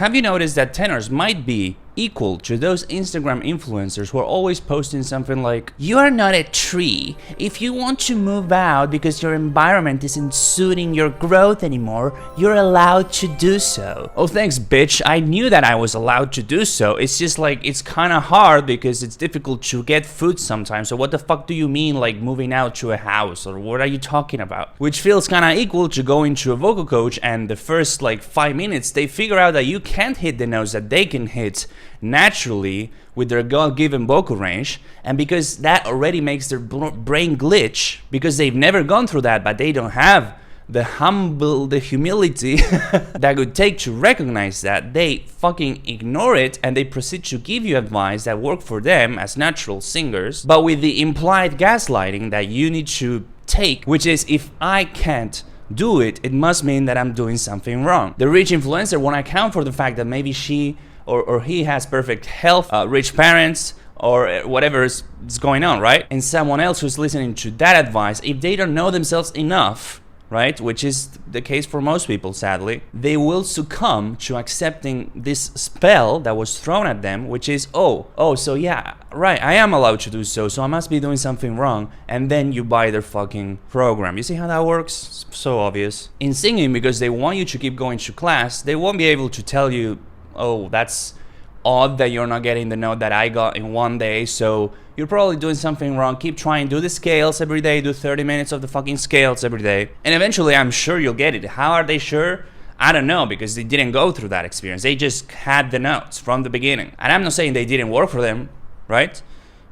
Have you noticed that tenors might be equal to those Instagram influencers who are always posting something like, "You are not a tree. If you want to move out because your environment isn't suiting your growth anymore, you're allowed to do so." Oh, thanks, bitch. I knew that I was allowed to do so. It's just like, it's kind of hard because it's difficult to get food sometimes. So what the fuck do you mean, like moving out to a house, or what are you talking about? Which feels kind of equal to going to a vocal coach and the first like 5 minutes they figure out that you can't hit the notes that they can hit naturally with their God-given vocal range, and because that already makes their brain glitch, because they've never gone through that, but they don't have the humility that would take to recognize that, they fucking ignore it and they proceed to give you advice that work for them as natural singers, but with the implied gaslighting that you need to take, which is, if I can't do it, it must mean that I'm doing something wrong. The rich influencer won't account for the fact that maybe she or he has perfect health, rich parents, or whatever is going on, right? And someone else who's listening to that advice, if they don't know themselves enough, right, which is the case for most people, sadly, they will succumb to accepting this spell that was thrown at them, which is, oh, so yeah, right, I am allowed to do so I must be doing something wrong, and then you buy their fucking program. You see how that works? It's so obvious. In singing, because they want you to keep going to class, they won't be able to tell you, oh, that's odd that you're not getting the note that I got in one day, so you're probably doing something wrong. Keep trying, do the scales every day, do 30 minutes of the fucking scales every day, and eventually I'm sure you'll get it. How are they sure? I don't know, because they didn't go through that experience. They just had the notes from the beginning. And I'm not saying they didn't work for them, right?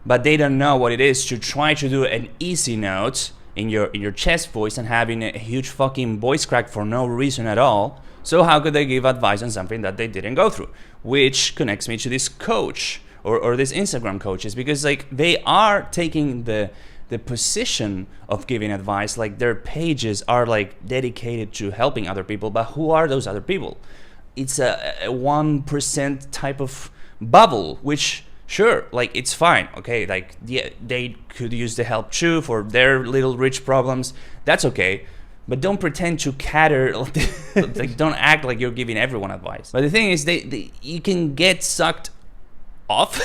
But they don't know what it is to try to do an easy note in your chest voice and having a huge fucking voice crack for no reason at all. So how could they give advice on something that they didn't go through? Which connects me to this coach or this Instagram coaches, because like they are taking the position of giving advice, like their pages are like dedicated to helping other people, but who are those other people? It's a 1% type of bubble, which sure, like it's fine, okay, like yeah, they could use the help too for their little rich problems, that's okay. But don't pretend to cater, like don't act like you're giving everyone advice. But the thing is, you can get sucked off.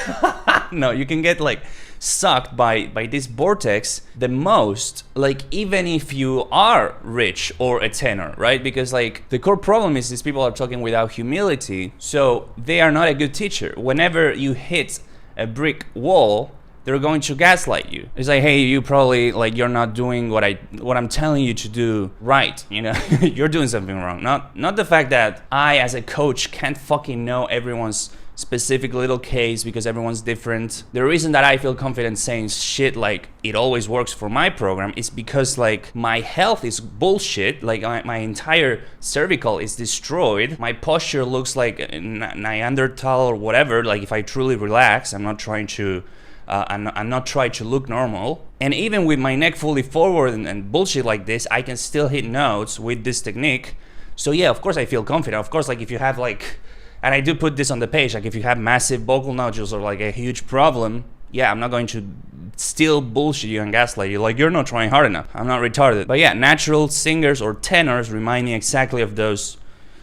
No, you can get like sucked by this vortex the most, like even if you are rich or a tenor, right? Because like the core problem is these people are talking without humility, so they are not a good teacher. Whenever you hit a brick wall, they're going to gaslight you. It's like, hey, you probably, like, you're not doing what I'm telling you to do right, you know? You're doing something wrong. Not the fact that I, as a coach, can't fucking know everyone's specific little case because everyone's different. The reason that I feel confident saying shit like it always works for my program is because like my health is bullshit. Like my entire cervical is destroyed. My posture looks like a Neanderthal or whatever. Like if I truly relax, I'm not trying to I'm not trying to look normal. And even with my neck fully forward and bullshit like this, I can still hit notes with this technique. So yeah, of course I feel confident. Of course, like if you have like, and I do put this on the page, like if you have massive vocal nodules or like a huge problem, yeah, I'm not going to still bullshit you and gaslight you like you're not trying hard enough. I'm not retarded. But yeah, natural singers or tenors remind me exactly of those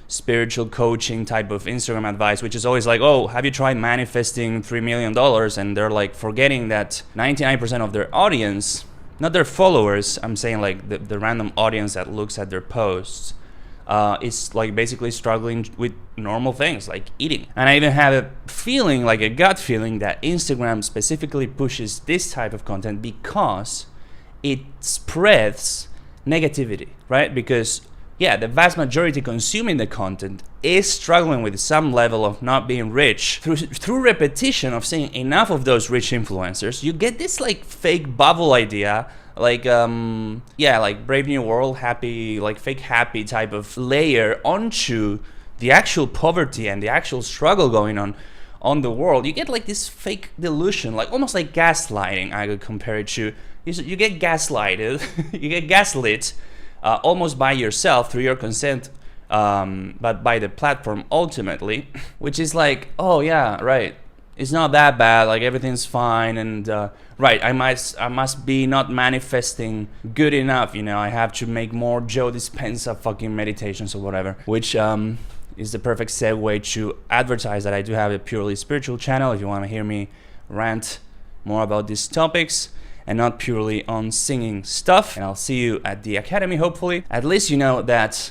spiritual coaching type of Instagram advice, which is always like, oh, have you tried manifesting $3 million? And they're like forgetting that 99% of their audience, not their followers, I'm saying like the random audience that looks at their posts, is like basically struggling with normal things like eating. And I even have a feeling, like a gut feeling, that Instagram specifically pushes this type of content because it spreads negativity, right? Because yeah, the vast majority consuming the content is struggling with some level of not being rich. Through repetition of seeing enough of those rich influencers, you get this like fake bubble idea, like yeah, like Brave New World happy, like fake happy type of layer onto the actual poverty and the actual struggle going on the world. You get like this fake delusion, like almost like gaslighting. I could compare it to. You get gaslighted, you get gaslit. Almost by yourself through your consent, but by the platform ultimately, which is like, oh yeah, right, it's not that bad, like everything's fine, and right, I must be not manifesting good enough, you know, I have to make more Joe Dispenza fucking meditations or whatever, which is the perfect segue to advertise that I do have a purely spiritual channel if you want to hear me rant more about these topics and not purely on singing stuff. And I'll see you at the academy, hopefully. At least you know that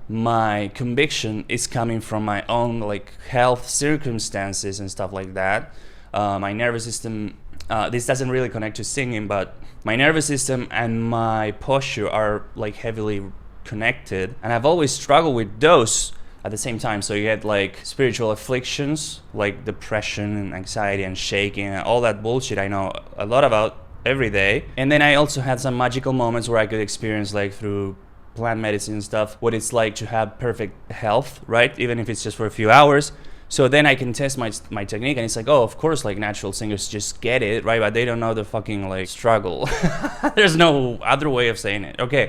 my conviction is coming from my own like health circumstances and stuff like that. My nervous system, this doesn't really connect to singing, but my nervous system and my posture are like heavily connected, and I've always struggled with those at the same time. So you get like spiritual afflictions like depression and anxiety and shaking and all that bullshit I know a lot about every day. And then I also had some magical moments where I could experience like through plant medicine and stuff what it's like to have perfect health, right? Even if it's just for a few hours. So then I can test my technique, and it's like, oh, of course, like natural singers just get it, right? But they don't know the fucking like struggle. There's no other way of saying it. Okay.